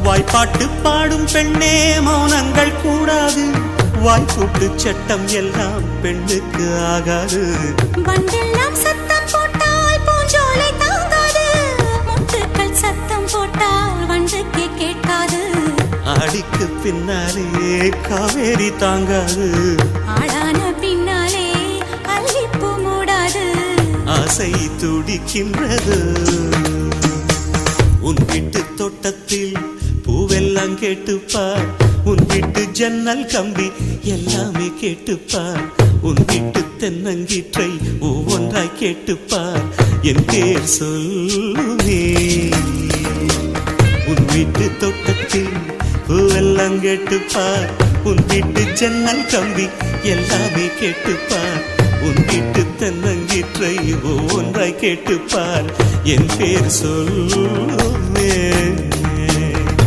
வாய்ப்பாட்டு பாடும் பெண்ணே மௌனங்கள் கூடாது, வாய்ப்பூட்டு சட்டம் எல்லாம் பெண்ணுக்கு ஆகாது. வண்டெல்லாம் சத்தம் போட்டால் பூஞ்சோலை தாங்காது, முட்டுக்கள் சத்தம் போட்டால் வண்டுக்கு கேட்காது. ஆடிக்கு பின்னாலே காவேரி தாங்காது, ஆளான பின்னாலே அல்லிப்பூ மூடாது. ஆசை துடிக்கின்றது. உன் வீட்டு தோட்டத்தில் பூவெல்லாம் கேட்டுப்பார், உன் வீட்டு ஜன்னல் கம்பி எல்லாமே கேட்டுப்பார், உன் வீட்டு தென்னங்கீற்றை ஒவ்வொன்றாய் கேட்டுப்பார், என் பேர் சொல்லுமே. உன் வீட்டு தோட்டத்தில் பூவெல்லாம் கேட்டுப்பார், உன் வீட்டு ஜன்னல் கம்பி எல்லாமே கேட்டுப்பார், உன் வீட்டு தென்னங்கீற்றை ஒவ்வொன்றாய் கேட்டுப்பார், என் பேர் சொல்லுமே.